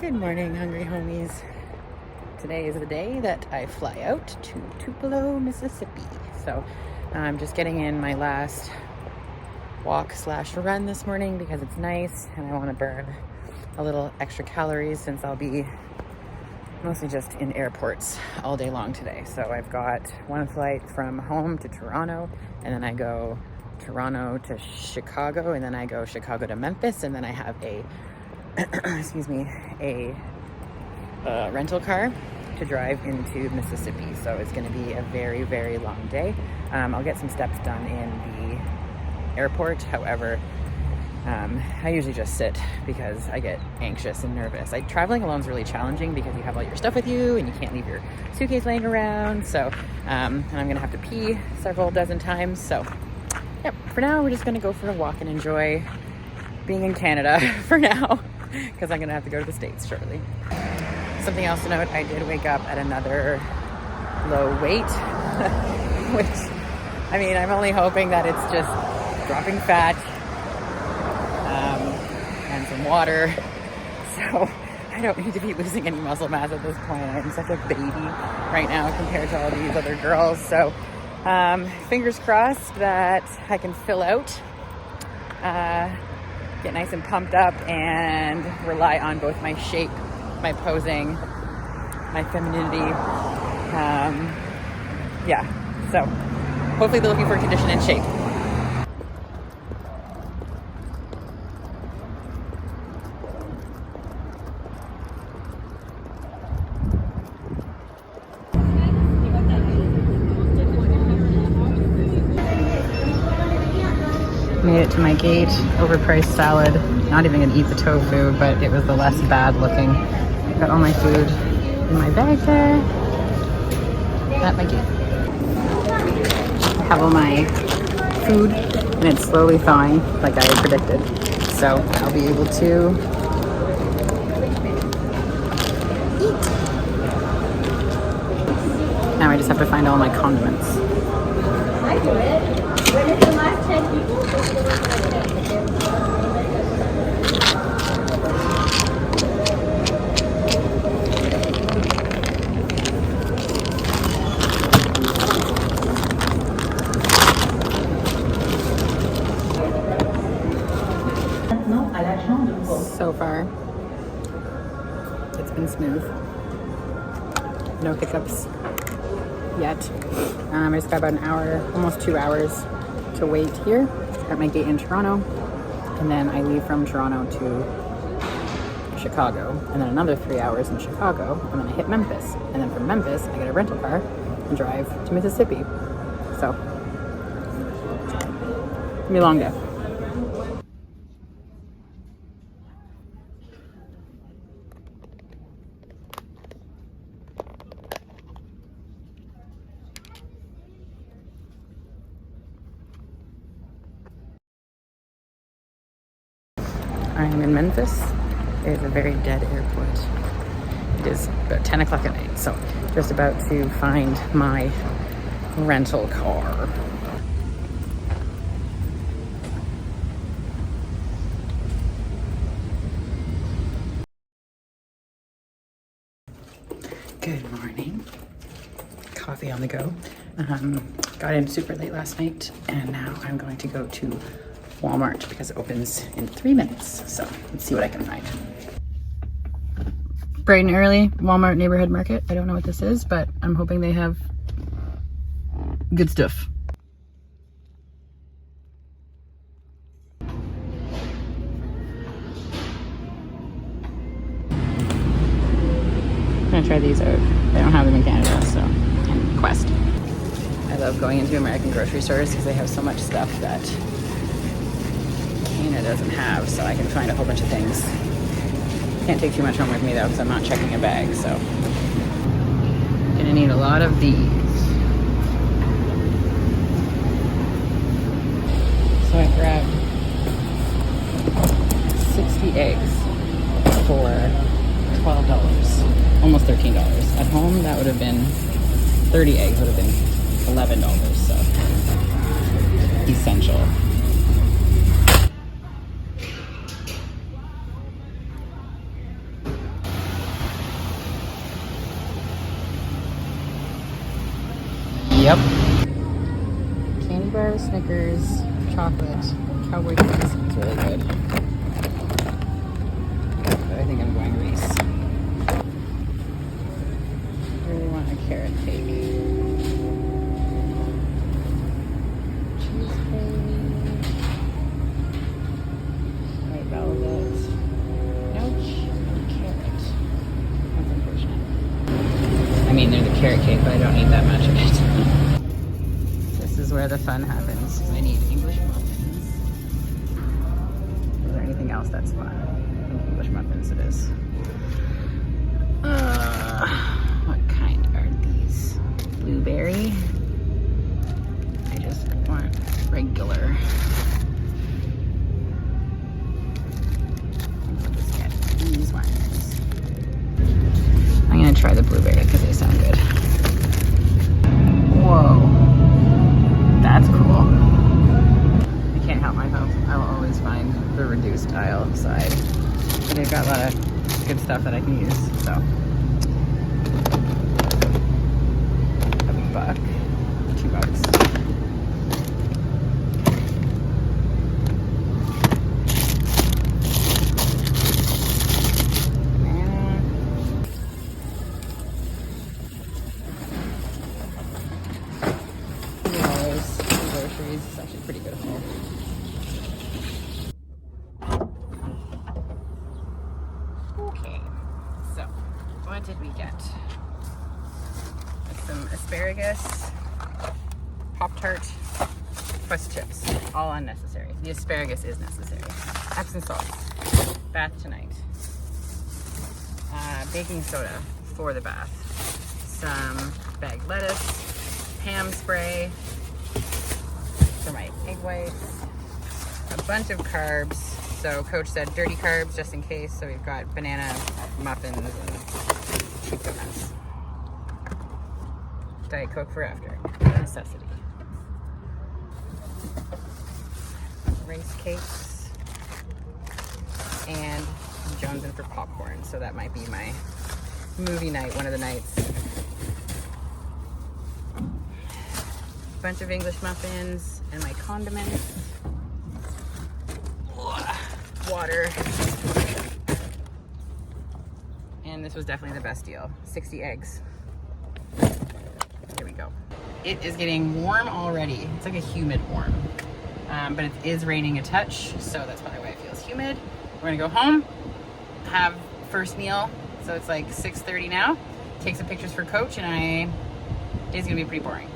Good morning, hungry homies. Today is the day that I fly out to Tupelo, Mississippi. So I'm just getting in my last walk / run this morning because it's nice and I want to burn a little extra calories since I'll be mostly just in airports all day long today. So I've got one flight from home to Toronto, and then I go Toronto to Chicago, and then I go Chicago to Memphis, and then I have a a rental car to drive into Mississippi. So it's going to be a very, very long day. I'll get some steps done in the airport. However, I usually just sit because I get anxious and nervous. Traveling alone is really challenging because you have all your stuff with you and you can't leave your suitcase laying around. So, and I'm going to have to pee several dozen times. So, yep, for now, we're just going to go for a walk and enjoy being in Canada for now, because I'm going to have to go to the States shortly. Something else to note, I did wake up at another low weight, which, I mean, I'm only hoping that it's just dropping fat and some water. So I don't need to be losing any muscle mass at this point. I'm such a baby right now compared to all these other girls. So fingers crossed that I can fill out, get nice and pumped up, and rely on both my shape, my posing, my femininity. Yeah, so hopefully they're looking for condition and shape. Made it to my gate, overpriced salad. Not even gonna eat the tofu, but it was the less bad looking. Got all my food in my bag there at my gate. I have all my food and it's slowly thawing like I had predicted. So I'll be able to eat. Now I just have to find all my condiments. I do it. When it's the last 10 people, so far, it's been smooth. No hiccups yet. I just got about an hour, almost 2 hours to wait here at my gate in Toronto. And then I leave from Toronto to Chicago. And then another 3 hours in Chicago. And then I hit Memphis. And then from Memphis, I get a rental car and drive to Mississippi. So, it's gonna be a long day. I'm in Memphis. It is a very dead airport. It is about 10 o'clock at night, so just about to find my rental car. Good morning. Coffee on the go. Got in super late last night, and now I'm going to go to Walmart because it opens in 3 minutes. So let's see what I can find. Bright and early, Walmart neighborhood market. I don't know what this is, but I'm hoping they have good stuff. I'm gonna try these out. They don't have them in Canada, so, and Quest. I love going into American grocery stores because they have so much stuff that Canada doesn't have, so I can find a whole bunch of things. Can't take too much home with me though because I'm not checking a bag, so gonna need a lot of these. So I grabbed 60 eggs for $12, almost $13. At home that would have been 30 eggs would have been $11, so essential. Yep. Candy bar, Snickers, chocolate, cowboy cookies. It's really good. But I think I'm going Reese. I really want a carrot cake. Cheesecake. White velvet. No carrot. That's unfortunate. I mean, they're the carrot cake, but I don't need that much of it. This is where the fun happens, because I need English muffins. Is there anything else that's fun? I think English muffins it is. What kind are these? Blueberry? I just want regular. I'll just get these ones. I'm gonna try the blueberry because they sound good. Whoa. That's cool. I can't help myself. I will always find the reduced aisle side. But they've got a lot of good stuff that I can use, so. $1, $2. It's actually pretty good haul. Okay, so what did we get? Some asparagus, Pop-Tart, Quest chips, all unnecessary. The asparagus is necessary. Epsom salts, bath tonight. Baking soda for the bath. Some bagged lettuce, ham spray, for my egg whites, a bunch of carbs. So Coach said dirty carbs just in case. So we've got banana muffins and cheap donuts. Diet Coke for after, a necessity. Rice cakes, and I'm jonesing for popcorn. So that might be my movie night, one of the nights. Bunch of English muffins and my condiments. Water. And this was definitely the best deal. 60 eggs. Here we go. It is getting warm already. It's like a humid warm. But it is raining a touch, so that's probably why it feels humid. We're gonna go home, have first meal. So it's like 6:30 now. Take some pictures for Coach, and it's gonna be pretty boring.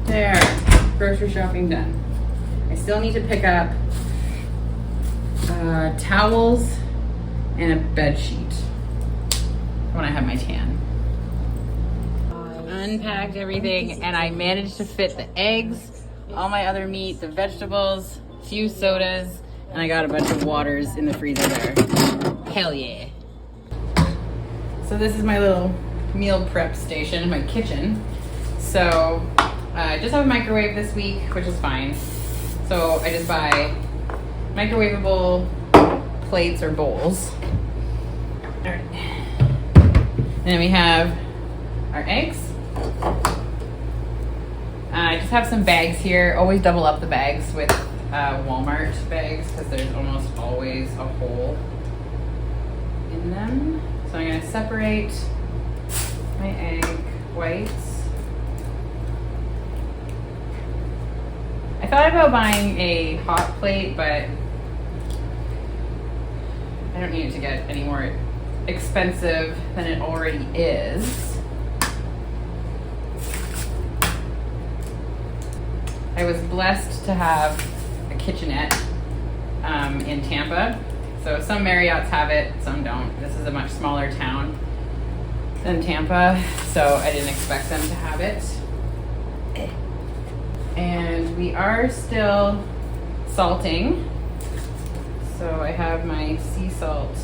There, grocery shopping done. I still need to pick up towels and a bed sheet when I have my tan. Unpacked everything, and I managed to fit the eggs, all my other meat, the vegetables, few sodas, and I got a bunch of waters in the freezer there. Hell yeah. So this is my little meal prep station, my kitchen. So I just have a microwave this week, which is fine. So I just buy microwavable plates or bowls. All right. And then we have our eggs. I just have some bags here. Always double up the bags with Walmart bags because there's almost always a hole in them. So I'm gonna separate my egg whites. I thought about buying a hot plate, but I don't need it to get any more expensive than it already is. I was blessed to have a kitchenette in Tampa. So some Marriotts have it, some don't. This is a much smaller town than Tampa, so I didn't expect them to have it. And we are still salting. So I have my sea salt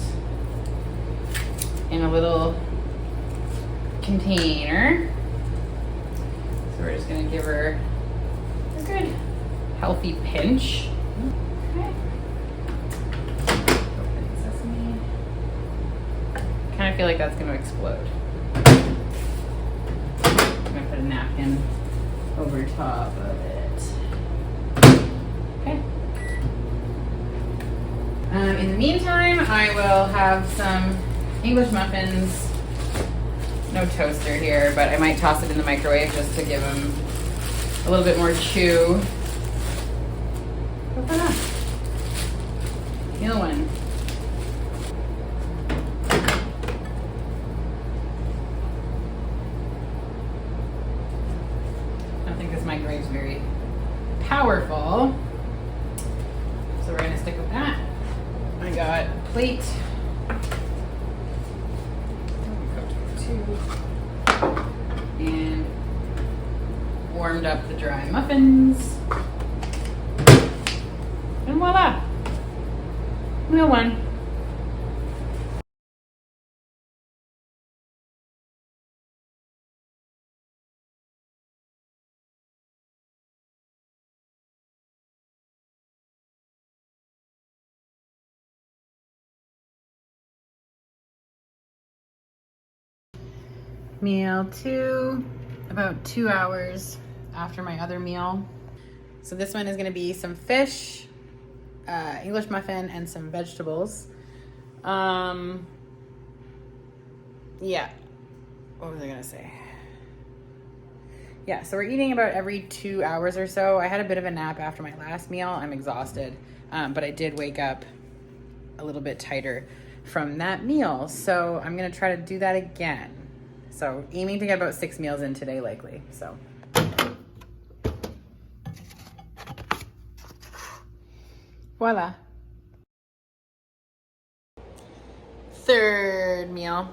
in a little container. So we're just gonna give her a good healthy pinch. Okay. Open sesame. Kind of feel like that's gonna explode. I'm gonna put a napkin over top of it. Okay. In the meantime, I will have some English muffins. No toaster here, but I might toss it in the microwave just to give them a little bit more chew. Voila. Meal one. I don't think this microwave's very powerful, so we're gonna stick with that. I got a plate. And warmed up the dry muffins. And voila! Meal one. Meal two, about 2 hours after my other meal. So this one is gonna be some fish, English muffin, and some vegetables. Yeah, what was I gonna say? Yeah, so we're eating about every 2 hours or so. I had a bit of a nap after my last meal. I'm exhausted, but I did wake up a little bit tighter from that meal. So I'm gonna try to do that again. So aiming to get about 6 meals in today, likely, so. Voila. Third meal,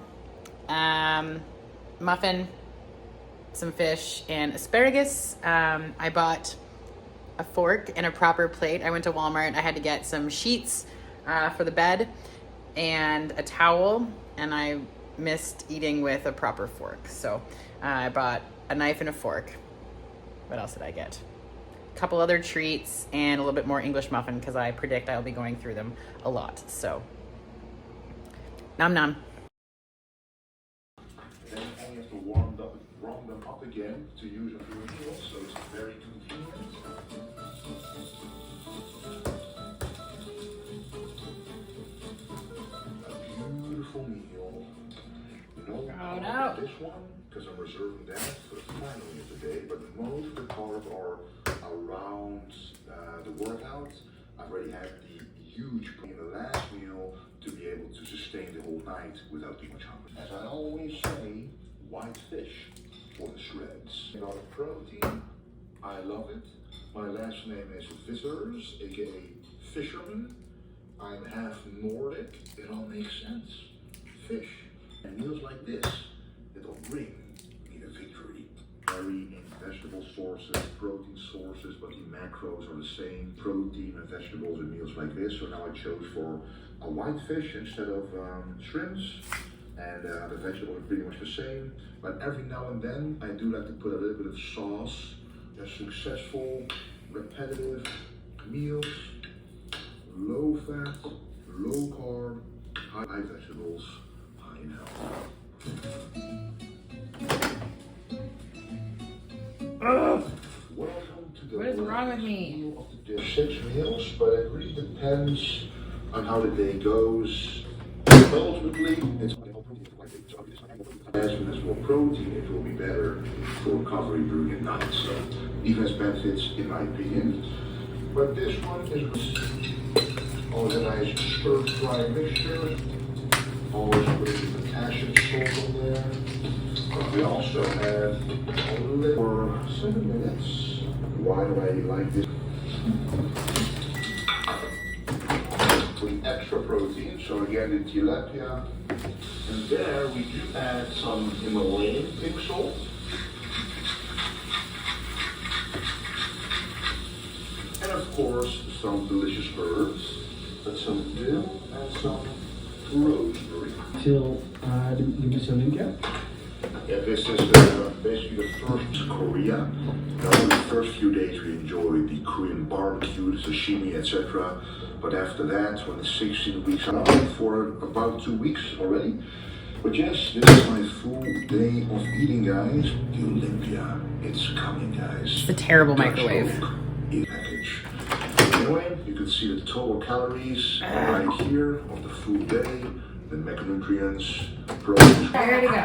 muffin, some fish, and asparagus. I bought a fork and a proper plate. I went to Walmart. I had to get some sheets for the bed and a towel, and I missed eating with a proper fork. So I bought a knife and a fork. What else did I get? A couple other treats and a little bit more English muffin because I predict I'll be going through them a lot. So, nom nom. Then only have to warm them up again to use them for your meal, so it's very convenient. A beautiful meal. No, this one, because I'm reserving that for the final meal today, but most of the carbs are around the workout. I've already had the huge in the last meal to be able to sustain the whole night without too much hunger. As I always say, white fish for the shreds. A lot of protein, I love it. My last name is Vissers, aka Fisherman. I'm half Nordic, it all makes sense. Fish. And meals like this, it'll bring me the victory. Vary in vegetable sources, protein sources, but the macros are the same. Protein and vegetables in meals like this. So now I chose for a white fish instead of shrimps. And the vegetables are pretty much the same. But every now and then, I do like to put a little bit of sauce. Just successful, repetitive meals. Low fat, low carb, high vegetables. Welcome to the What is wrong with me? There are 6 meals, but it really depends on how the day goes. Ultimately, it's as more protein, it will be better for recovery during the night. So, it has benefits, in my opinion. But this one is always a nice stir-fry mixture. Always putting the potassium salt on there. But we also have a little for 7 minutes. Why do I like this? With extra protein, so again the tilapia. And there we do add some Himalayan pink salt. And of course some delicious herbs, and some dill and some rosemary. Till de Missolinka. Yeah, this is basically the first Korea. Now, in the first few days we enjoyed the Korean barbecue, the sashimi, etc. But after that, when it's 16 weeks out, for about 2 weeks already. But yes, this is my full day of eating, guys. The Olympia, it's coming, guys. It's a terrible microwave. Package. Anyway, you can see the total calories right here of the full day. The macronutrients, proteins. Ready to go.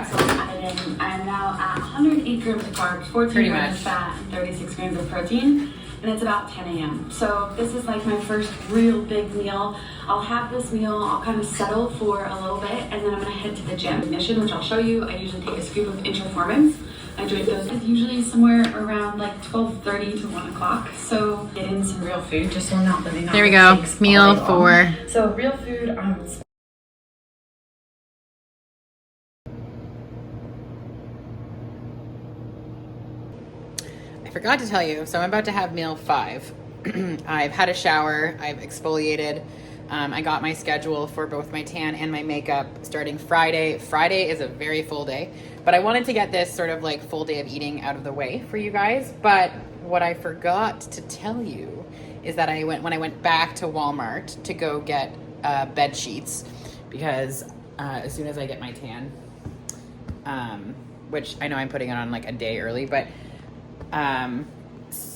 I'm now at 108 grams of carbs, 14 grams of fat, and 36 grams of protein. And it's about 10 a.m. So this is like my first real big meal. I'll have this meal, I'll kind of settle for a little bit, and then I'm gonna head to the gym. Mission, which I'll show you, I usually take a scoop of Intraformins. I drink those. It's usually somewhere around like 12:30 to 1 o'clock. So get in some real food, just so I'm not living on There we go, meal 4. So real food, I forgot to tell you, so I'm about to have meal 5. I've had a shower, I've exfoliated. I got my schedule for both my tan and my makeup starting Friday. Friday is a very full day, but I wanted to get this sort of like full day of eating out of the way for you guys. But what I forgot to tell you is that when I went back to Walmart to go get bed sheets, because as soon as I get my tan, which I know I'm putting it on like a day early, but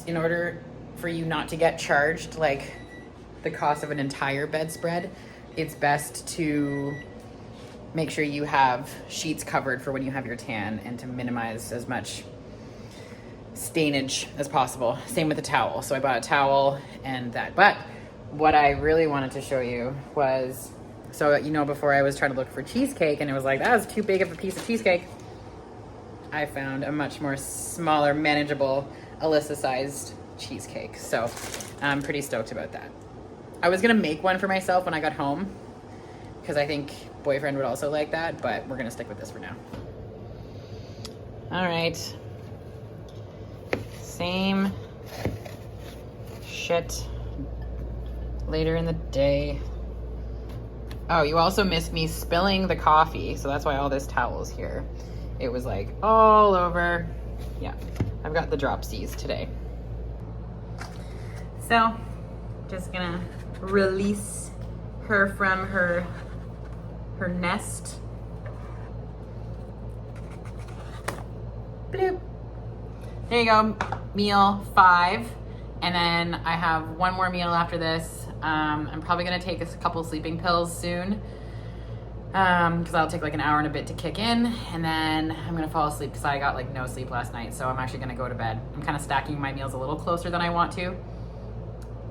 in order for you not to get charged like the cost of an entire bedspread, it's best to make sure you have sheets covered for when you have your tan and to minimize as much stainage as possible. Same with the towel. So I bought a towel and that. But what I really wanted to show you was, so you know, before I was trying to look for cheesecake and it was like, that was too big of a piece of cheesecake. I found a much more smaller, manageable, Alyssa-sized cheesecake. So I'm pretty stoked about that. I was gonna make one for myself when I got home because I think boyfriend would also like that, but we're gonna stick with this for now. All right. Same shit later in the day. Oh, you also missed me spilling the coffee, so that's why all this towel is here. It was like all over. Yeah, I've got the dropsies today. So, just gonna release her from her nest. Bloop. There you go, meal 5. And then I have one more meal after this. I'm probably gonna take a couple sleeping pills soon, because that'll take like an hour and a bit to kick in, and then I'm gonna fall asleep because I got like no sleep last night, so I'm actually gonna go to bed. I'm kind of stacking my meals a little closer than I want to,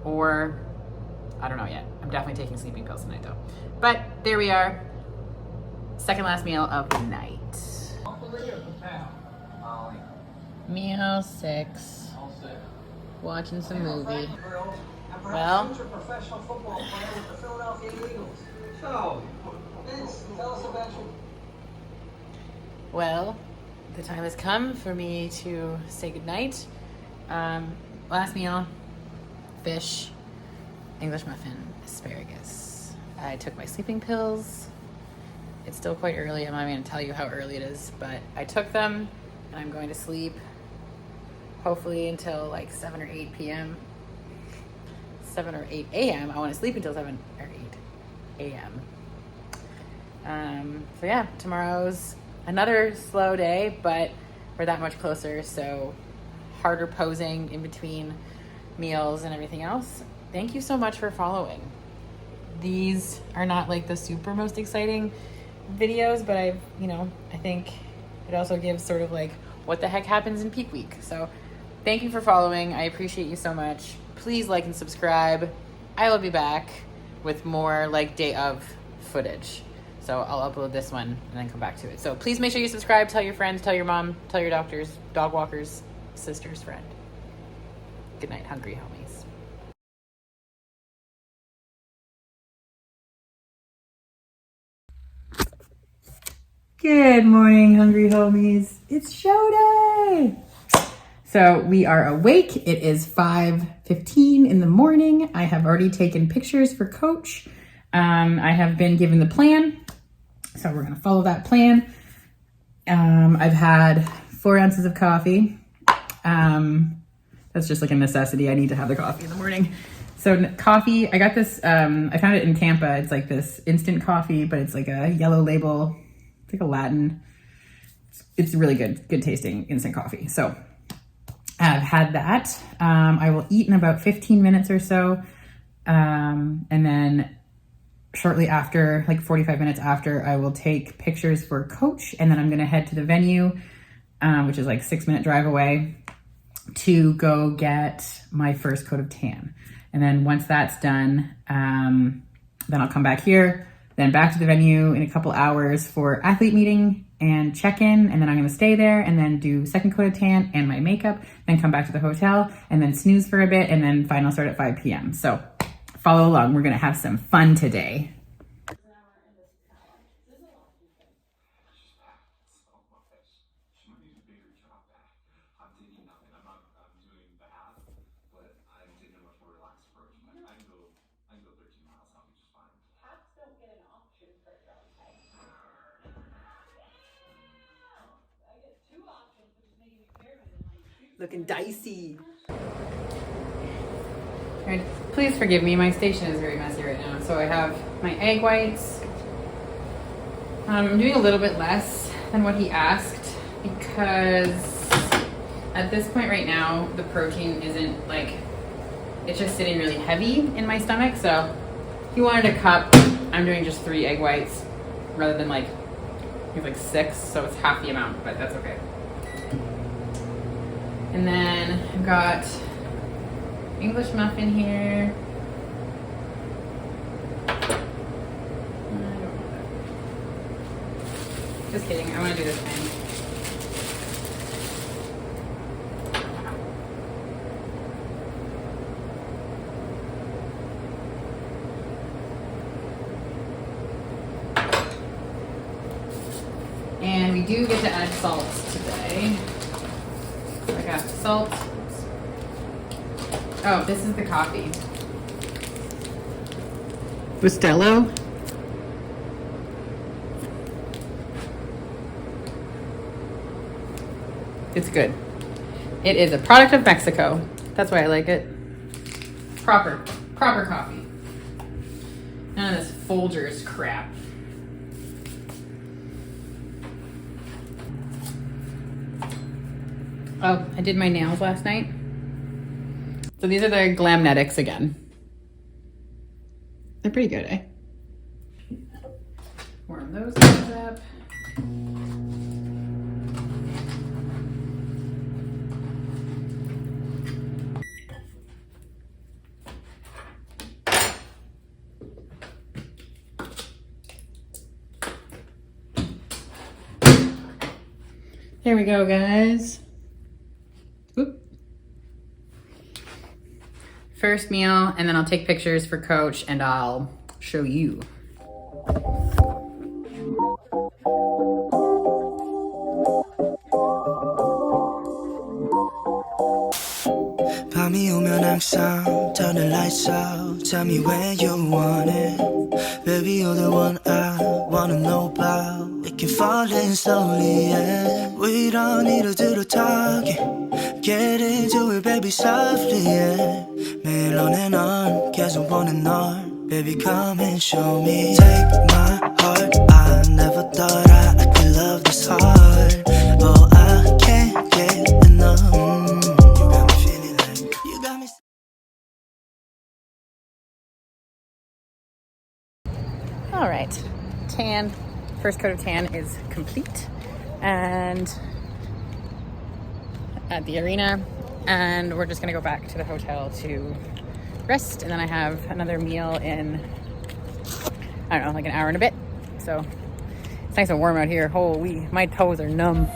or I don't know yet. I'm definitely taking sleeping pills tonight though. But there we are, second last meal of the night. Meal 6. Watching some movie. Well, professional football player with the Philadelphia Eagles. So, Vince, tell us about you. well, the time has come for me to say goodnight. Last meal, fish, English muffin, asparagus. I took my sleeping pills. It's still quite early. I'm not going to tell you how early it is, but I took them and I'm going to sleep hopefully until like 7 or 8 p.m. 7 or 8 a.m. I want to sleep until 7 or 8 a.m. So yeah, tomorrow's another slow day, but we're that much closer, so harder posing in between meals and everything else. Thank you so much for following. These are not like the super most exciting videos, but I think it also gives sort of like what the heck happens in peak week. So thank you for following. I appreciate you so much. Please like and subscribe. I will be back with more like day of footage. So I'll upload this one and then come back to it. So please make sure you subscribe, tell your friends, tell your mom, tell your doctors, dog walkers, sister's friend. Good night, hungry homies. Good morning, hungry homies. It's show day. So we are awake. It is 5:15 in the morning. I have already taken pictures for Coach. I have been given the plan, so we're gonna follow that plan. I've had 4 ounces of coffee. That's just like a necessity. I need to have the coffee in the morning. So coffee, I got this, I found it in Tampa. It's like this instant coffee, but it's like a yellow label. It's like a Latin. It's really good tasting instant coffee. So I've had that. I will eat in about 15 minutes or so. And then shortly after, like 45 minutes after, I will take pictures for Coach. And then I'm going to head to the venue, which is like 6-minute drive away, to go get my first coat of tan. And then once that's done, then I'll come back here, then back to the venue in a couple hours for athlete meeting and check-in. And then I'm going to stay there and then do second coat of tan and my makeup, then come back to the hotel and then snooze for a bit. And then final start at 5 p.m. So follow along. We're going to have some fun today. Looking dicey. Alright, please forgive me. My station is very messy right now. So I have my egg whites. I'm doing a little bit less than what he asked because at this point right now, the protein isn't like, it's just sitting really heavy in my stomach. So he wanted a cup. I'm doing just 3 egg whites rather than like, he's like 6. So it's half the amount, but that's okay. And then I've got English muffin here. Just kidding, I want to do this thing. And we do get to add salt today. I got salt. Oh, this is the coffee. Bustelo. It's good. It is a product of Mexico. That's why I like it. Proper coffee. None of this Folgers crap. Oh, I did my nails last night. So these are the Glamnetics again. They're pretty good, eh? Warm those guys up. There we go, guys. Oop. First meal, and then I'll take pictures for Coach and I'll show you. 밤이 오면 항상 turn the lights out. Tell me where you want it. Baby, you're the one I wanna know about. We can fall in slowly, yeah. We don't need to do the talking. Get into it, baby, softly, yeah. 매일 너네 넌 계속 보는 널. Baby, come and show me. Take my heart. I never thought I could love this hard. Oh, I can't get enough. You got me feeling like you got me. All right, tan. First coat of tan is complete, and at the arena, and we're just gonna go back to the hotel to rest, and then I have another meal in, I don't know, like an hour and a bit. So it's nice and warm out here. Holy, my toes are numb.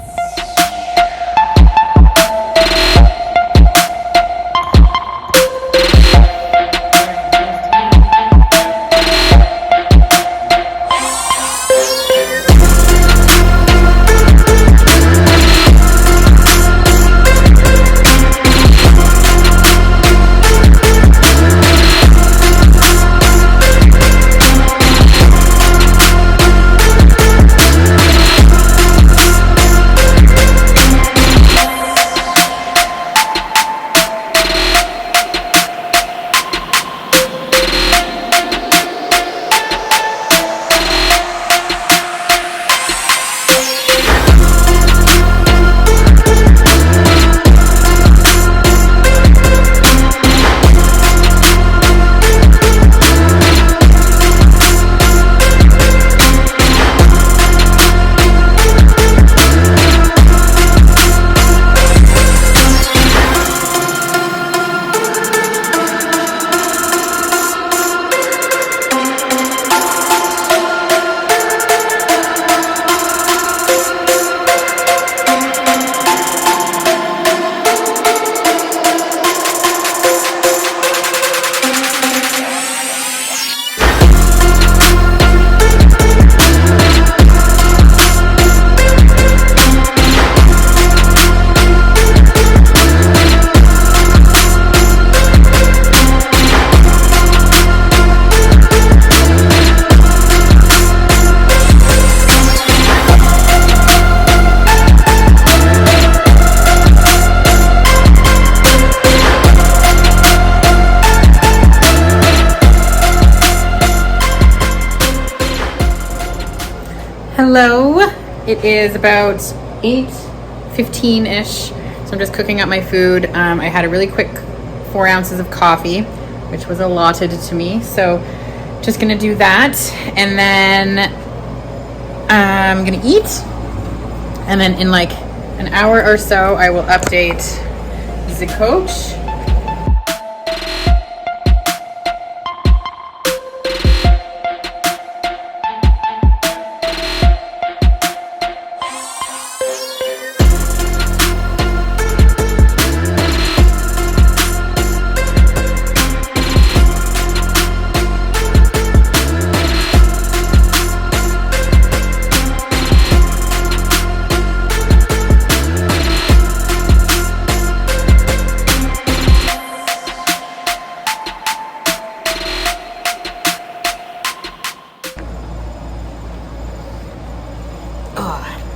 It is about 8:15-ish, so I'm just cooking up my food. I had a really quick 4 ounces of coffee, which was allotted to me, so just gonna do that, and then I'm gonna eat, and then in like an hour or so I will update the coach.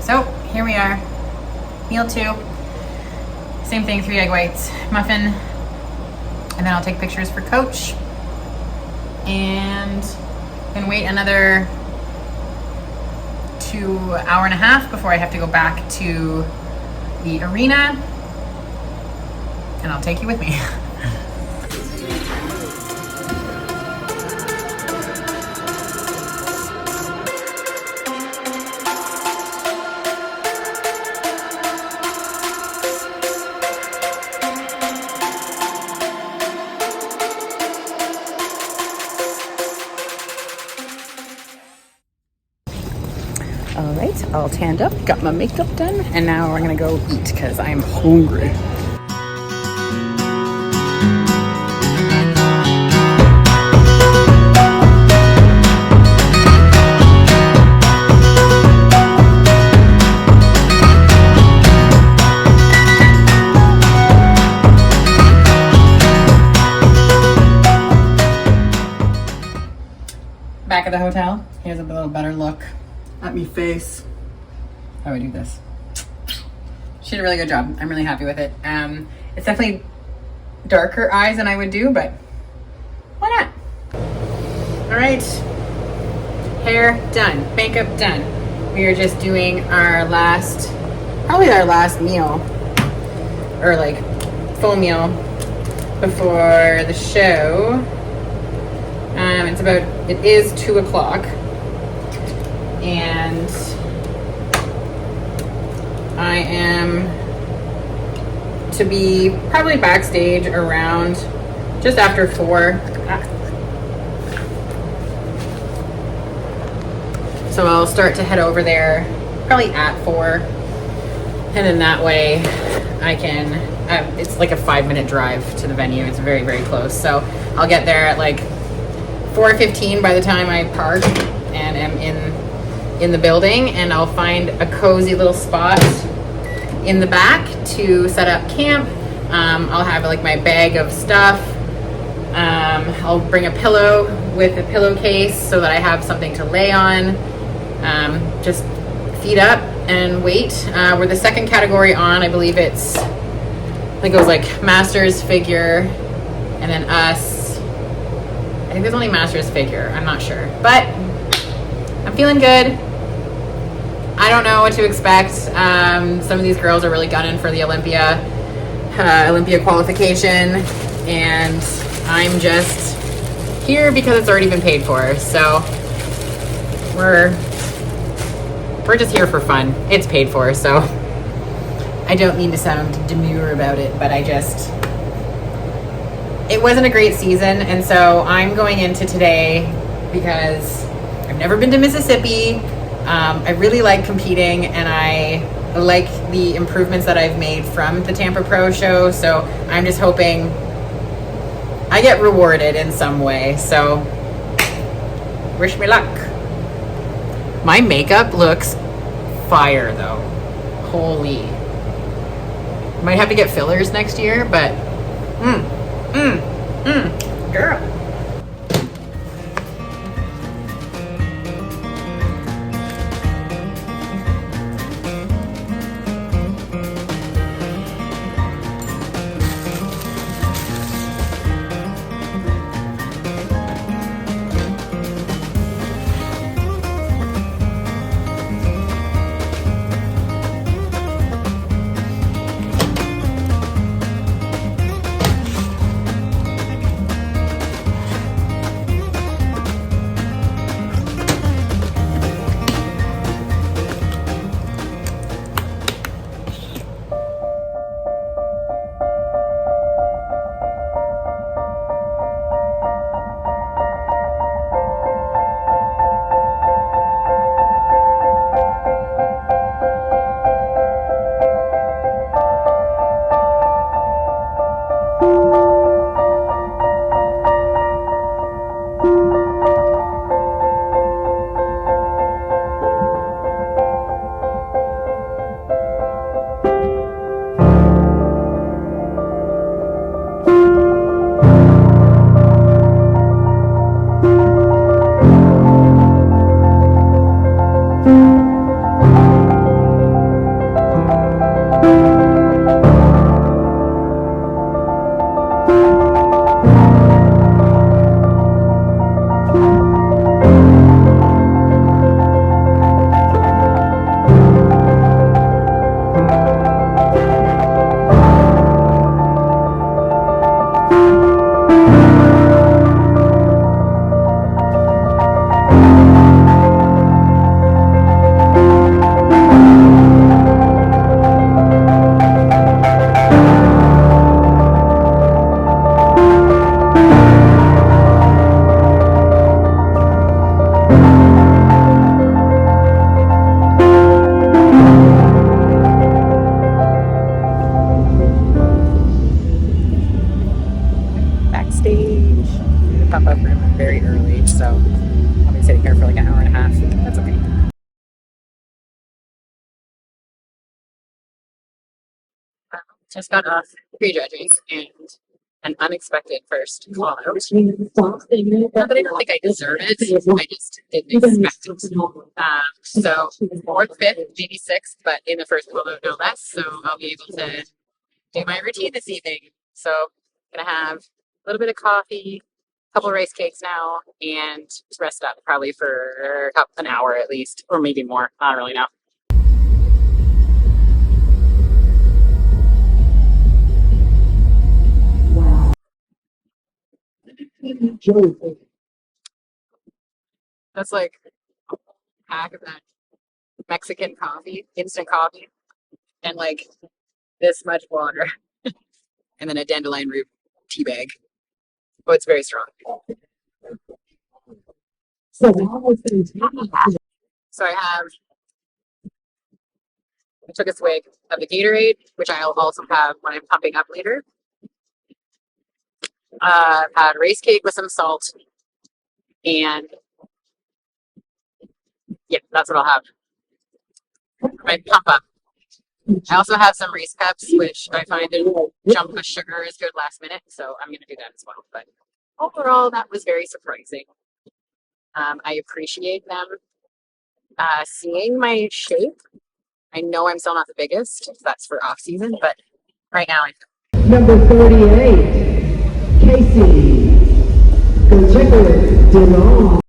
So here we are, meal 2, same thing, 3 egg whites, muffin, and then I'll take pictures for coach, and then wait another 2 hours and a half before I have to go back to the arena, and I'll take you with me. All right, all tanned up, got my makeup done, and now we're gonna go eat because I'm hungry. Back at the hotel, here's a little better look at me face. How do I do this? She did a really good job. I'm really happy with it. It's definitely darker eyes than I would do, but why not? All right, hair done, makeup done. We are just doing our last, probably our last meal, or like full meal before the show. It is 2 o'clock. And I am to be probably backstage around just after 4. So I'll start to head over there probably at 4, and then that way I can, it's like a 5-minute drive to the venue. It's very, very close. So I'll get there at like 4:15 by the time I park and am in the building, and I'll find a cozy little spot in the back to set up camp. I'll have like my bag of stuff. I'll bring a pillow with a pillowcase so that I have something to lay on. Just feet up and wait. We're the second category on. I believe I think it was like masters, figure, and then us. I think there's only masters, figure. I'm not sure, but I'm feeling good. I don't know what to expect. Some of these girls are really gunning for the Olympia qualification, and I'm just here because it's already been paid for. So we're just here for fun. It's paid for, so I don't mean to sound demure about it, but it wasn't a great season, and so I'm going into today because I've never been to Mississippi. I really like competing, and I like the improvements that I've made from the Tampa Pro show, so I'm just hoping I get rewarded in some way. So wish me luck. My makeup looks fire though. Holy. Might have to get fillers next year, but girl. Just got off prejudging and an unexpected first call out. Not that I don't think I deserve it, I just didn't expect it. So fourth, fifth, maybe sixth, but in the first call out, no less. So I'll be able to do my routine this evening. So I'm gonna have a little bit of coffee, a couple of rice cakes now, and just rest up probably for an hour at least, or maybe more. I don't really know. That's like a pack of that Mexican coffee, instant coffee, and like this much water, and then a dandelion root tea bag. Oh, it's very strong. So I took a swig of the Gatorade, which I'll also have when I'm pumping up later. Had rice cake with some salt, and yeah, that's what I'll have. My pump up. I also have some Reese Cups, which I find that jump with sugar is good last minute, so I'm going to do that as well. But overall, that was very surprising. I appreciate them seeing my shape. I know I'm still not the biggest. That's for off season, but right now Number 38, Casey. Go check it. Delon.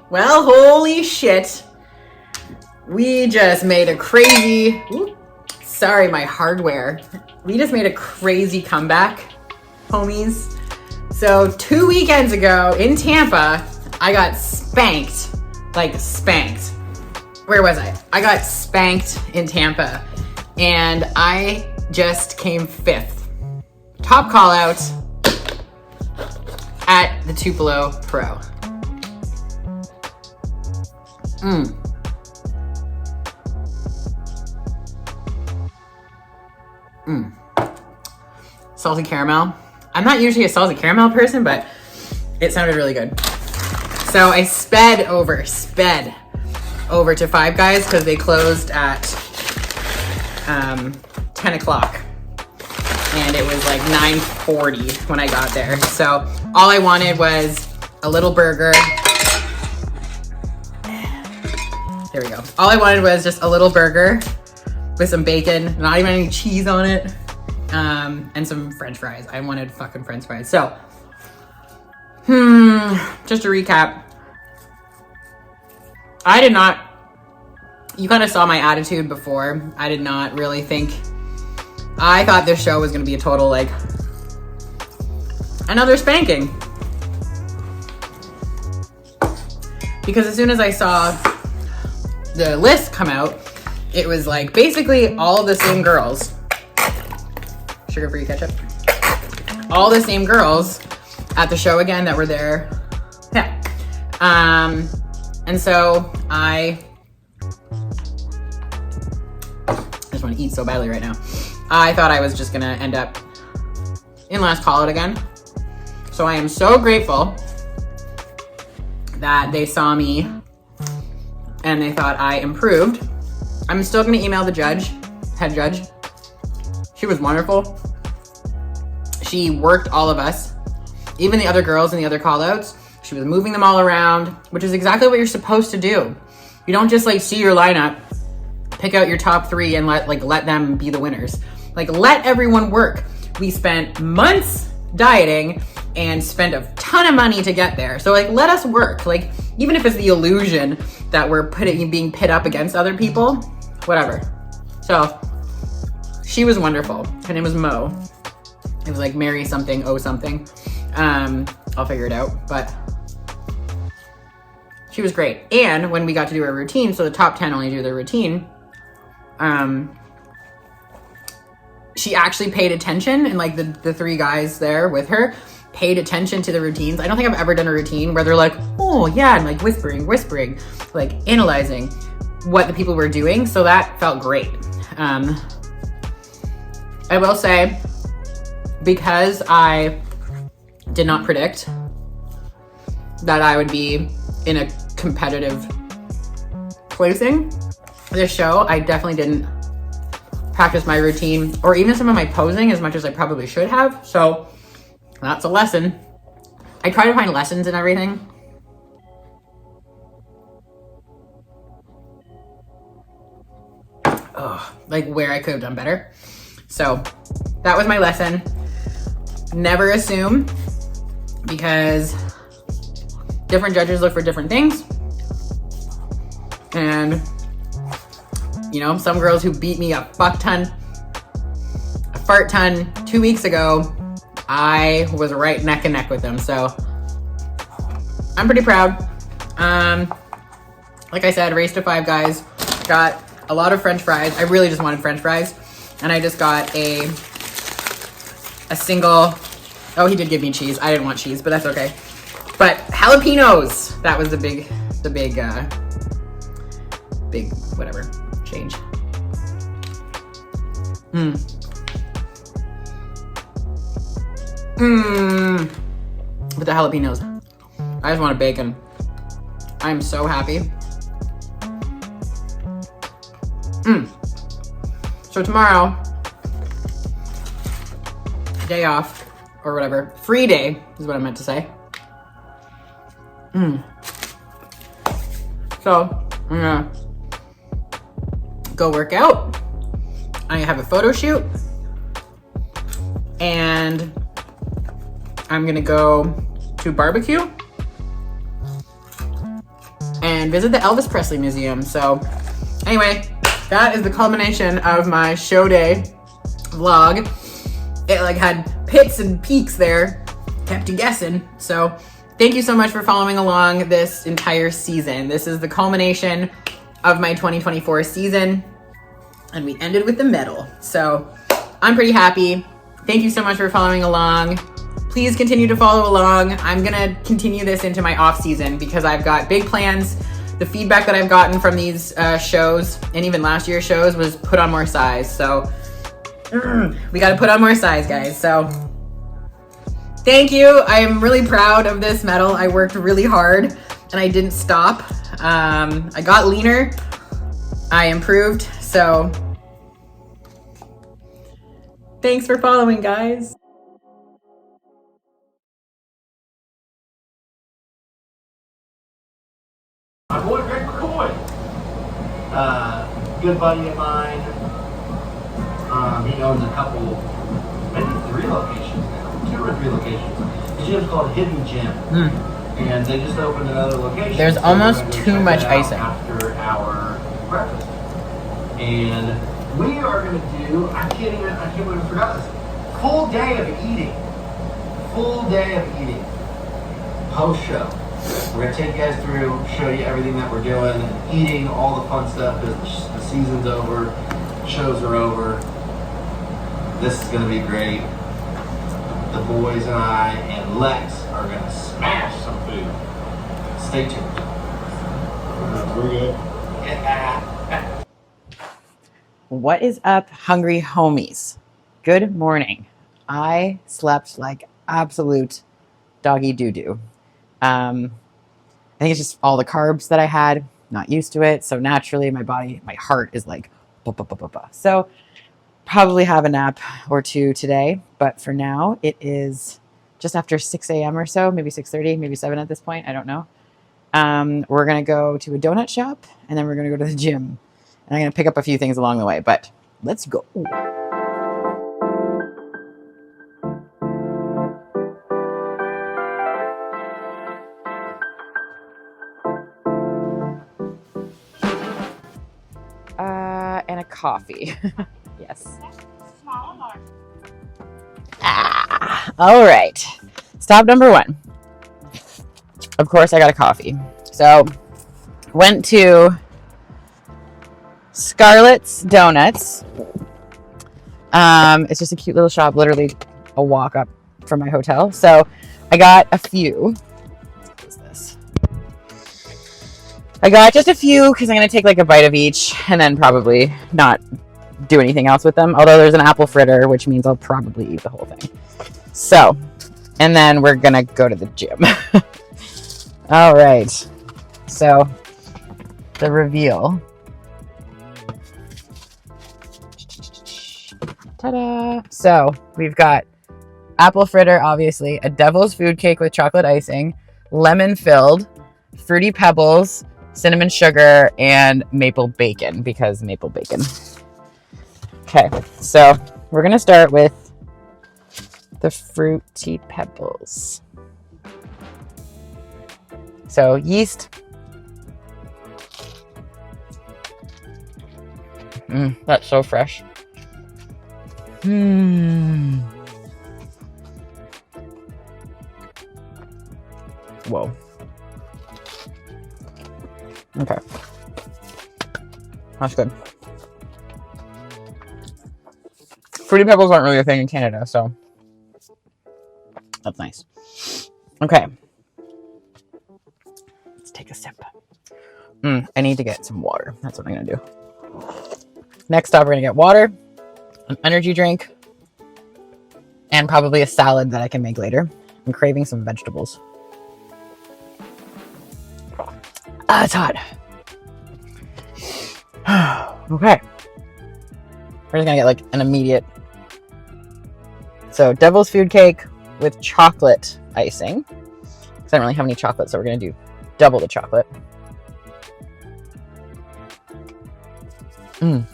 Well, holy shit. We just made a crazy, sorry, my hardware. We just made a crazy comeback, homies. So 2 weekends ago in Tampa, I got spanked, like spanked. Where was I? I got spanked in Tampa and I just came fifth. Top call out at the Tupelo Pro. Salty caramel. I'm not usually a salty caramel person, but it sounded really good. So I sped over to Five Guys because they closed at 10 o'clock. And it was like 9:40 when I got there. So all I wanted was a little burger. There we go. All I wanted was just a little burger with some bacon, not even any cheese on it, and some French fries. I wanted fucking French fries. So, just to recap, I did not, you kind of saw my attitude before. I did not really think, I thought this show was going to be a total, like, another spanking. Because as soon as I saw the list come out, it was like basically all the same girls. Sugar-free ketchup. All the same girls at the show again that were there. Yeah. And so I just want to eat so badly right now. I thought I was just gonna end up in last call out again. So I am so grateful that they saw me and they thought I improved. I'm still gonna email the head judge. She was wonderful. She worked all of us, even the other girls in the other call outs. She was moving them all around, which is exactly what you're supposed to do. You don't just like see your lineup, pick out your top three and let them be the winners. Like let everyone work. We spent months dieting and spent a ton of money to get there. So like, let us work. Like, even if it's the illusion that we're being pit up against other people, whatever. So she was wonderful. Her name was Mo. It was like Mary something, O something. I'll figure it out, but she was great. And when we got to do our routine, so the top 10 only do their routine, she actually paid attention, and like the three guys there with her paid attention to the routines. I don't think I've ever done a routine where they're like, oh yeah, and like whispering, like analyzing what the people were doing. So that felt great. I will say, because I did not predict that I would be in a competitive placing this show, I definitely didn't practice my routine or even some of my posing as much as I probably should have. So that's a lesson. I try to find lessons in everything. Oh, like where I could have done better. So that was my lesson. Never assume, because different judges look for different things. And, you know, some girls who beat me a fart ton 2 weeks ago, I was right neck and neck with them. So I'm pretty proud. Like I said, race to 5 guys, got a lot of French fries. I really just wanted French fries. And I just got a single, oh, he did give me cheese. I didn't want cheese, but that's okay. But jalapenos, that was the big whatever change. With the jalapenos, I just wanted bacon. I'm so happy. So tomorrow, day off or whatever, free day is what I meant to say. So I'm gonna go work out. I have a photo shoot, and I'm gonna go to barbecue and visit the Elvis Presley Museum. So anyway, that is the culmination of my show day vlog. It like had pits and peaks there, kept you guessing. So thank you so much for following along this entire season. This is the culmination of my 2024 season, and we ended with the medal. So I'm pretty happy. Thank you so much for following along. Please continue to follow along. I'm gonna continue this into my off season because I've got big plans. The feedback that I've gotten from these shows and even last year's shows was put on more size. So we got to put on more size, guys. So thank you. I am really proud of this medal. I worked really hard and I didn't stop. I got leaner. I improved. So thanks for following, guys. My boy Greg McCoy, good buddy of mine. He owns a couple, maybe 3 locations now, 2 or 3 locations. His gym's called Hidden Gym, and they just opened another location. There's so almost too much icing after our breakfast, and we are going to do. I can't believe I forgot this. Full day of eating. Post show. We're going to take you guys through, show you everything that we're doing, eating, all the fun stuff, because the season's over, shows are over. This is going to be great. The boys and I and Lex are going to smash some food. Stay tuned. We're good. Yeah. What is up, hungry homies? Good morning. I slept like absolute doggy doo-doo. I think it's just all the carbs that I had, not used to it. So naturally my heart is like, bah, bah, bah, bah, bah. So probably have a nap or 2 today. But for now, it is just after 6 a.m. or so, maybe 6:30, maybe 7 at this point. I don't know. We're going to go to a donut shop and then we're going to go to the gym. And I'm going to pick up a few things along the way, but let's go. And a coffee. Yes. All right. Stop number 1. Of course, I got a coffee. So, went to Scarlett's Donuts It's just a cute little shop, literally a walk up from my hotel. So I got a few. What is this? I got just a few because I'm going to take like a bite of each and then probably not do anything else with them. Although there's an apple fritter, which means I'll probably eat the whole thing. So, and then we're going to go to the gym. All right. So the reveal. Ta-da! So we've got apple fritter, obviously, a devil's food cake with chocolate icing, lemon filled, fruity pebbles, cinnamon sugar, and maple bacon, because maple bacon. Okay, so we're gonna start with the fruity pebbles. So yeast. That's so fresh. Whoa. Okay. That's good. Fruity pebbles aren't really a thing in Canada, so that's nice. Okay. Let's take a sip. I need to get some water. That's what I'm going to do. Next up, we're going to get water, an energy drink, and probably a salad that I can make later. I'm craving some vegetables. Ah, it's hot. Okay. We're just gonna get like an immediate. So devil's food cake with chocolate icing. Because I don't really have any chocolate, so we're gonna do double the chocolate.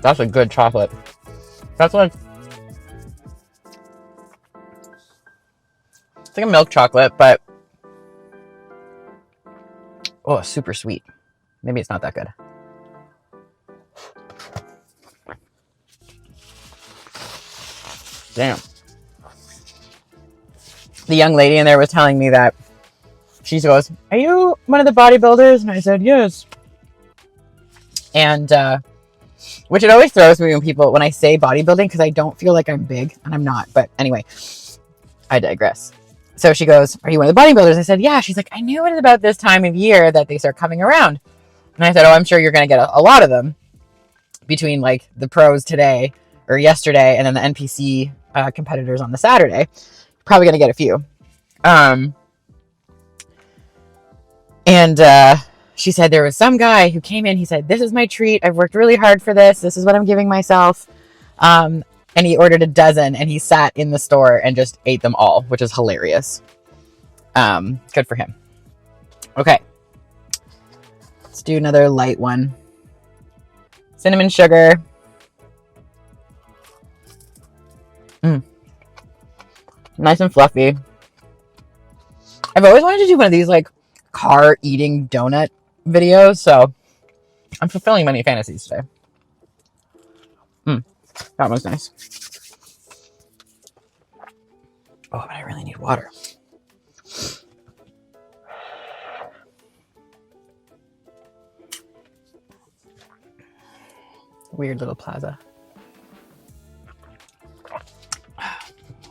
That's a good chocolate. That's like, it's like a milk chocolate, but oh, super sweet. Maybe it's not that good. Damn. The young lady in there was telling me that she goes, "Are you one of the bodybuilders?" And I said, "Yes." And which it always throws me when I say bodybuilding, because I don't feel like I'm big, and I'm not. But anyway, I digress. So she goes, "Are you one of the bodybuilders?" I said, "Yeah." She's like, "I knew it was about this time of year that they start coming around." And I said, "Oh, I'm sure you're going to get a lot of them between like the pros today or yesterday and then the NPC competitors on the Saturday. Probably going to get a few." And she said there was some guy who came in. He said, "This is my treat. I've worked really hard for this. This is what I'm giving myself." And he ordered a dozen, and he sat in the store and just ate them all, which is hilarious. Good for him. Okay. Let's do another light one. Cinnamon sugar. Nice and fluffy. I've always wanted to do one of these like car eating donut videos, so I'm fulfilling many fantasies today. That was nice. Oh, but I really need water. Weird little plaza.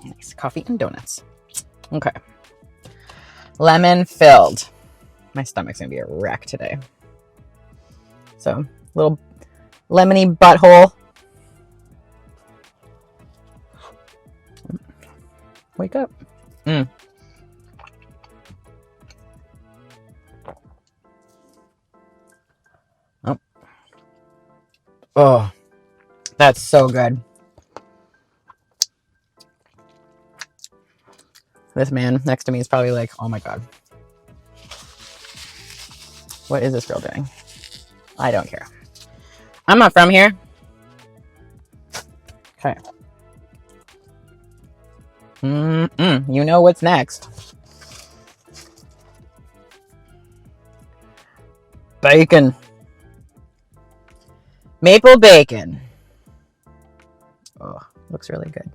Nice coffee and donuts. Okay. Lemon filled. My stomach's gonna be a wreck today. So, little lemony butthole. Wake up. Oh, that's so good. This man next to me is probably like, "Oh my God. What is this girl doing?" I don't care. I'm not from here. Okay. You know what's next. Bacon. Maple bacon. Oh, looks really good.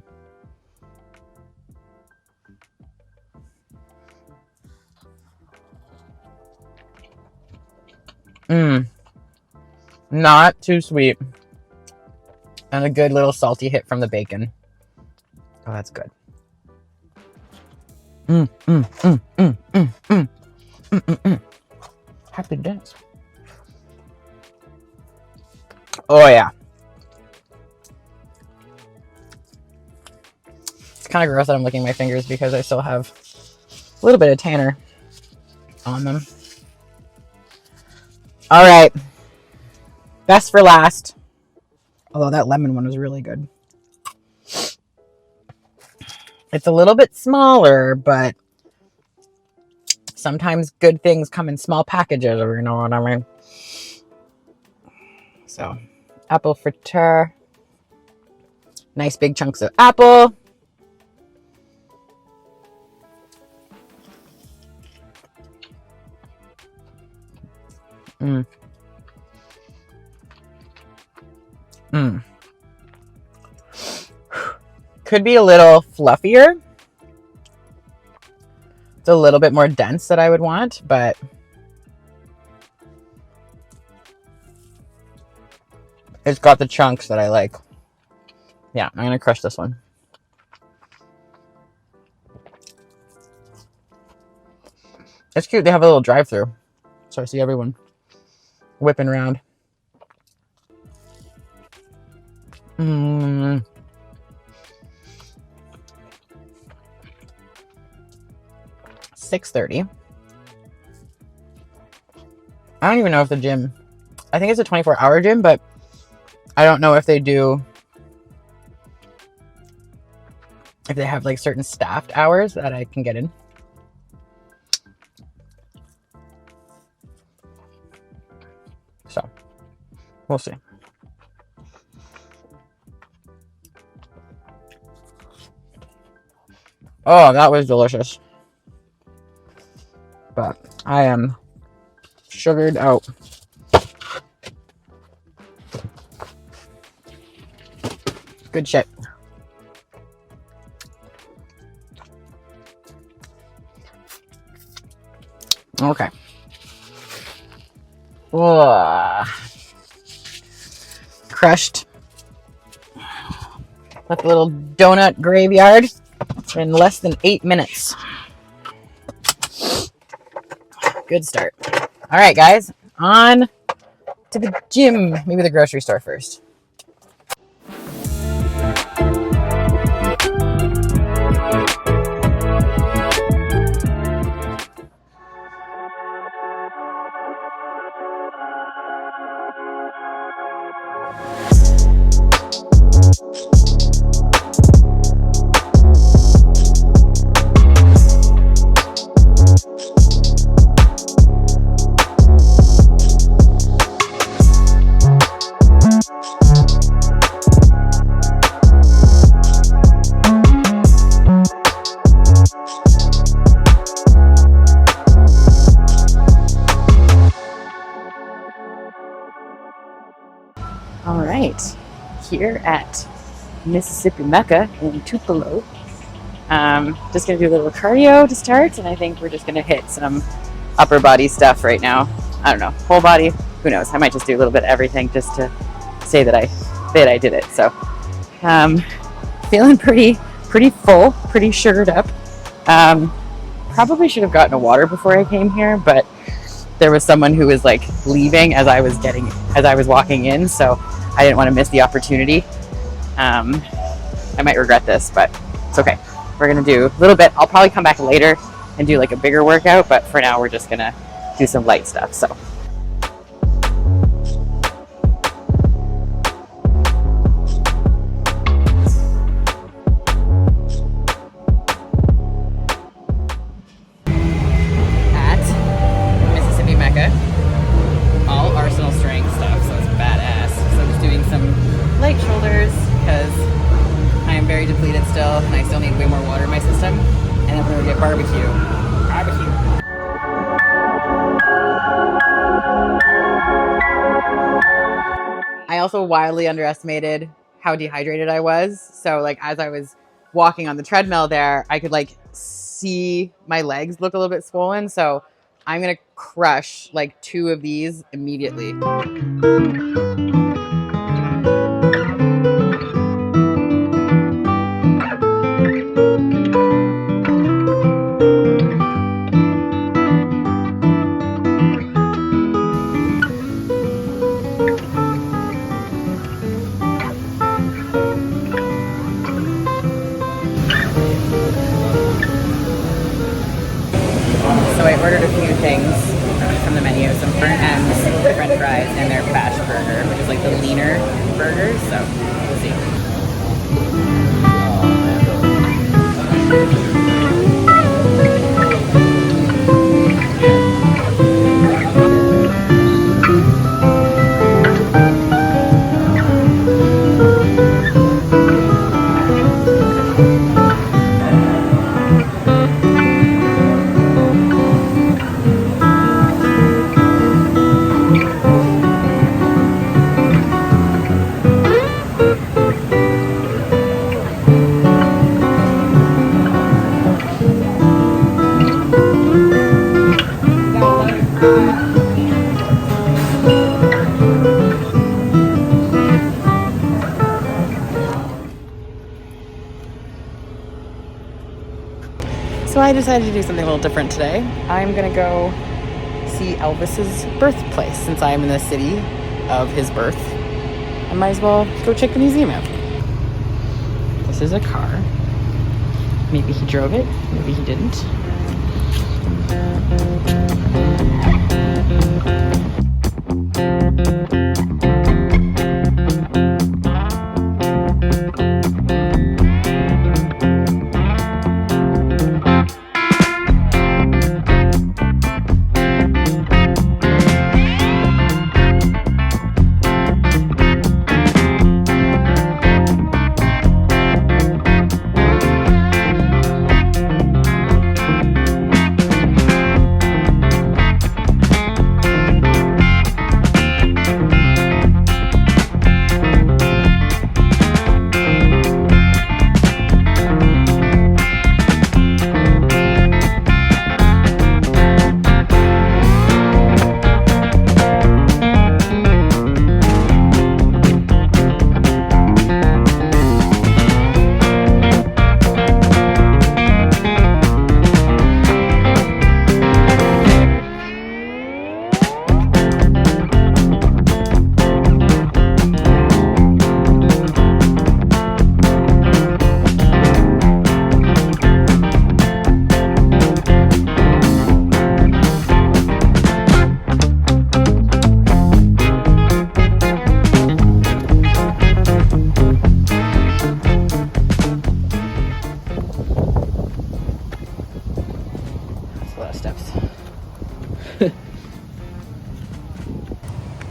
Not too sweet. And a good little salty hit from the bacon. Oh, that's good. Mm, mm, mm, mm, mm, mm. Mm, mm, mm. Happy dance. Oh yeah. It's kind of gross that I'm licking my fingers because I still have a little bit of tanner on them. All right. Best for last. Although that lemon one was really good. It's a little bit smaller, but sometimes good things come in small packages, if you know what I mean. So, apple fritter. Nice big chunks of apple. Mm. Mm. Could be a little fluffier. It's a little bit more dense that I would want, but it's got the chunks that I like. Yeah, I'm going to crush this one. It's cute. They have a little drive-through. So I see everyone whipping around. 6:30. I don't even know if the gym, I think it's a 24-hour gym, but I don't know if they have like certain staffed hours that I can get in. So we'll see. Oh, that was delicious. But I am sugared out. Good shit. Okay. Whoa. Crushed. Like a little donut graveyard in less than 8 minutes. Good start. All right, guys. On to the gym. Maybe the grocery store first. All right, here at Mississippi Mecca in Tupelo. Just gonna do a little cardio to start, and I think we're just gonna hit some upper body stuff right now. I don't know, whole body, who knows? I might just do a little bit of everything just to say that I did it. So, feeling pretty full, pretty sugared up. Probably should have gotten a water before I came here, but there was someone who was like leaving as I was walking in, so I didn't want to miss the opportunity. I might regret this, but it's okay. We're gonna do a little bit. I'll probably come back later and do like a bigger workout, but for now we're just gonna do some light stuff. So. And I still need way more water in my system, and then we're gonna get barbecue. I also wildly underestimated how dehydrated I was. So like as I was walking on the treadmill there, I could like see my legs look a little bit swollen. So I'm gonna crush like 2 of these immediately. I ordered a few things from the menu, some burnt ends, french fries, and their batch burger, which is like the leaner burger, so we'll see. So I decided to do something a little different today. I'm gonna go see Elvis's birthplace since I'm in the city of his birth. I might as well go check the museum out. This is a car. Maybe he drove it, maybe he didn't.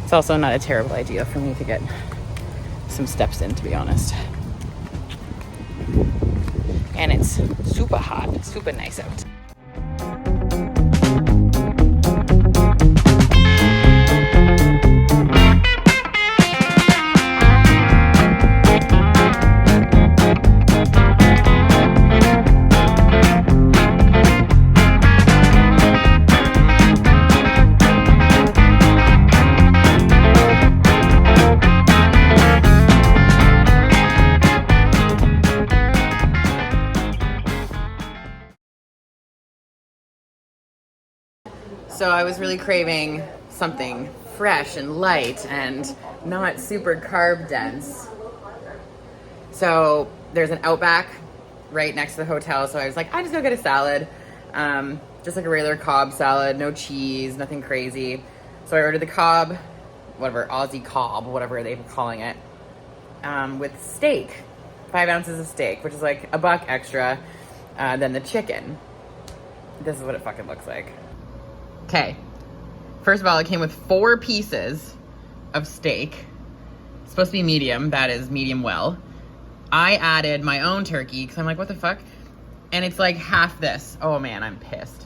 It's also not a terrible idea for me to get some steps in, to be honest. And it's super hot, it's super nice out. So I was really craving something fresh and light and not super carb dense. So there's an Outback right next to the hotel. So I was like, I just go get a salad. Just like a regular Cobb salad, no cheese, nothing crazy. So I ordered the Cobb, whatever, Aussie Cobb, whatever they're calling it, with steak, 5 ounces of steak, which is like $1 extra than the chicken. This is what it fucking looks like. Okay, first of all, it came with 4 pieces of steak. It's supposed to be medium, that is medium well. I added my own turkey, because I'm like, what the fuck? And it's like half this. Oh man, I'm pissed.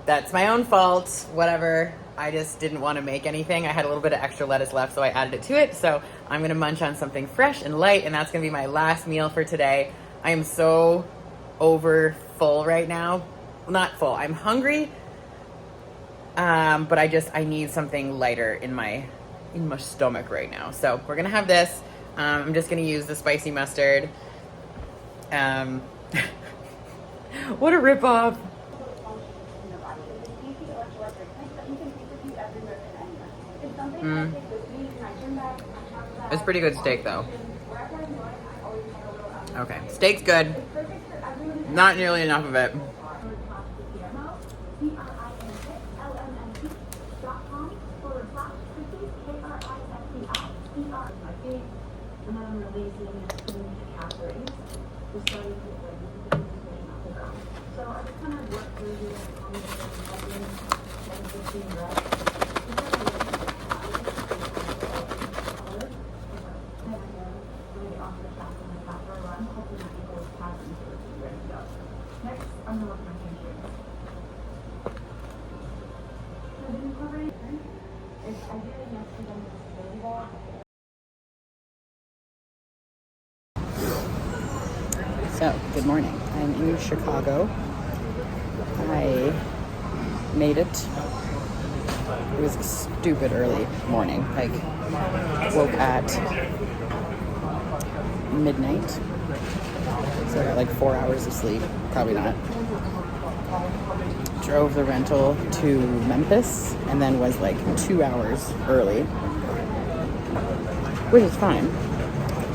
That's my own fault, whatever. I just didn't want to make anything. I had a little bit of extra lettuce left, so I added it to it. So I'm gonna munch on something fresh and light, and that's gonna be my last meal for today. I am so over full right now. Not full, I'm hungry. But I need something lighter in my stomach right now. So we're gonna have this. I'm just gonna use the spicy mustard. What a ripoff. It's pretty good steak though. Okay, steak's good. Not nearly enough of it. and then I'm releasing some calories. Just starting to get ready to get this vision off the ground. So I just kind of work through the combination of 10, 15 reps. Next, I'm gonna work my hamstrings. So the recovery is ideally next to them with really ball. So, good morning. I'm in Chicago. I made it. It was a stupid early morning. Like, woke at midnight. So I got like 4 hours of sleep. Probably not. Drove the rental to Memphis and then was like 2 hours early. Which is fine.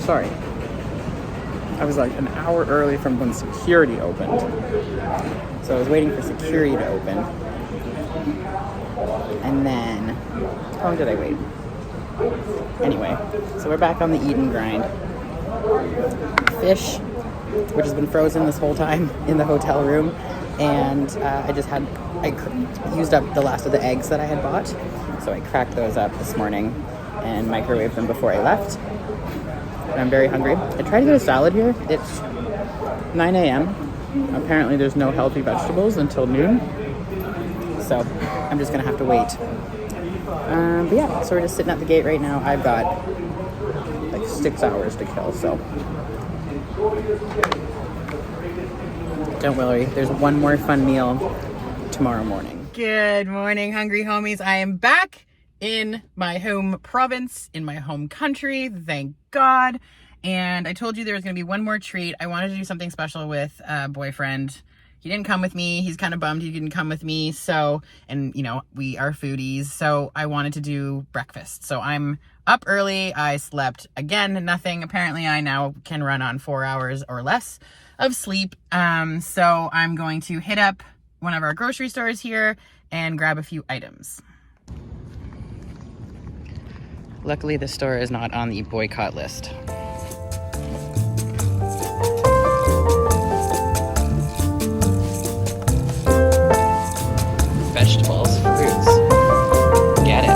Sorry. I was like an hour early from when security opened. So I was waiting for security to open. And then, how long did I wait? Anyway, so we're back on the eat and grind. Fish, which has been frozen this whole time in the hotel room. And I used up the last of the eggs that I had bought. So I cracked those up this morning and microwaved them before I left. And I'm very hungry. I tried to get a salad here. It's 9 a.m. Apparently there's no healthy vegetables until noon. So I'm just gonna have to wait. But yeah, so we're just sitting at the gate right now. I've got like 6 hours to kill, so don't worry, there's one more fun meal tomorrow morning. Good morning, hungry homies. I am back in my home province, in my home country, thank God. And I told you there was going to be one more treat. I wanted to do something special with a boyfriend. He didn't come with me. He's kind of bummed he didn't come with me. So, and you know, we are foodies. So I wanted to do breakfast. So I'm up early. I slept again, nothing. Apparently I now can run on 4 hours or less of sleep. So I'm going to hit up one of our grocery stores here and grab a few items. Luckily, the store is not on the boycott list. Vegetables, fruits. Get it.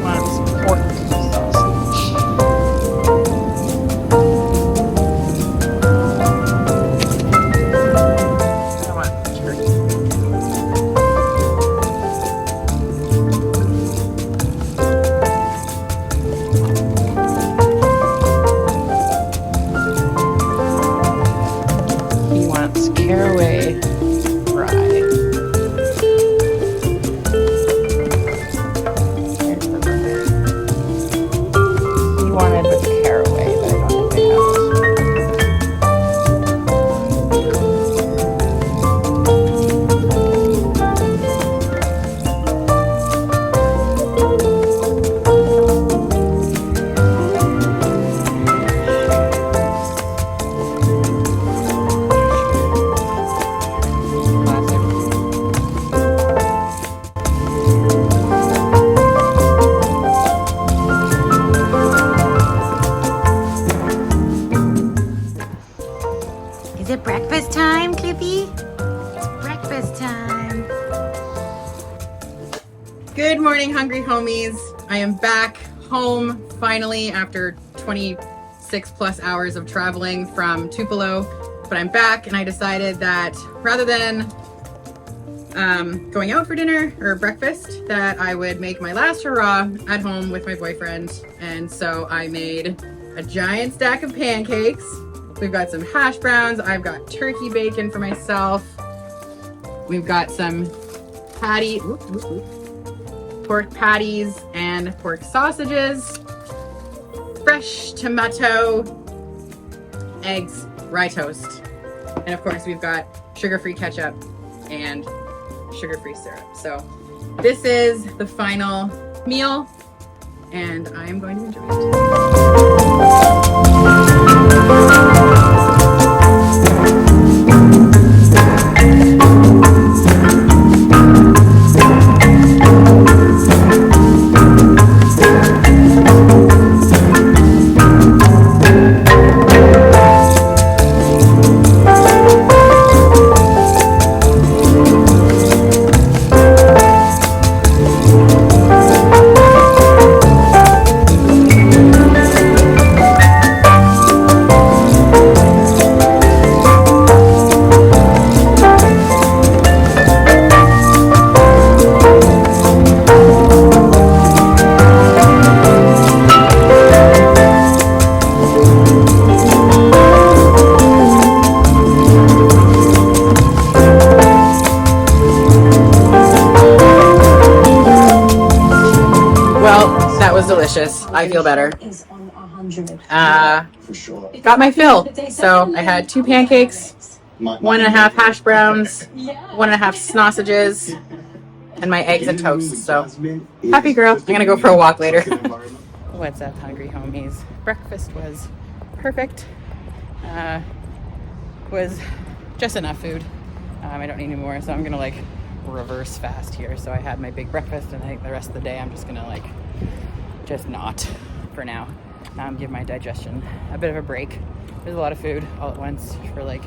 Wants pork sausage. I want turkey. He wants caraway rye. Here's the rye. He wanted the caraway, but I don't think they have Is it breakfast time, Clippy? It's breakfast time. Good morning, hungry homies. I am back home finally after 26 plus hours of traveling from Tupelo, but I'm back and I decided that rather than going out for dinner or breakfast, that I would make my last hurrah at home with my boyfriend. And so I made a giant stack of pancakes. We've got some hash browns. I've got turkey bacon for myself. We've got some pork patties and pork sausages, fresh tomato, eggs, rye toast. And of course we've got sugar-free ketchup and sugar-free syrup. So this is the final meal and I am going to enjoy it. delicious. I feel better. Got my fill. So I had 2 pancakes, 1.5 hash browns, 1.5 sausages, and my eggs and toast. So happy girl. I'm gonna go for a walk later. What's up, hungry homies? Breakfast was perfect. Was just enough food. I don't need any more, so I'm gonna like reverse fast here. So I had my big breakfast, and I think the rest of the day I'm just gonna like just not for now. Give my digestion a bit of a break. There's a lot of food all at once for like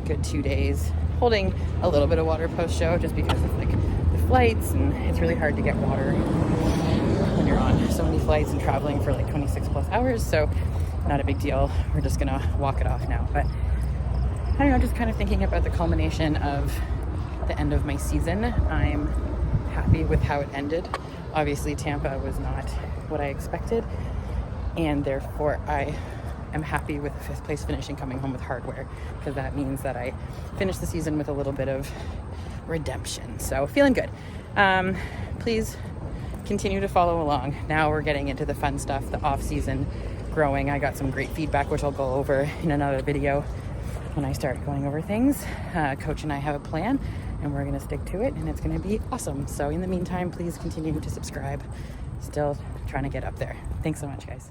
good 2 days. Holding a little bit of water post show just because of like the flights, and it's really hard to get water when you're on so many flights and traveling for like 26 plus hours. So not a big deal. We're just gonna walk it off now. But I don't know, just kind of thinking about the culmination of the end of my season. I'm happy with how it ended. Obviously Tampa was not what I expected, and therefore I am happy with the 5th place finish and coming home with hardware, because that means that I finished the season with a little bit of redemption. So feeling good. Please continue to follow along. Now we're getting into the fun stuff, the off season growing. I got some great feedback, which I'll go over in another video when I start going over things. Coach and I have a plan, and we're gonna stick to it, and it's gonna be awesome. So in the meantime, please continue to subscribe. Still trying to get up there. Thanks so much, guys.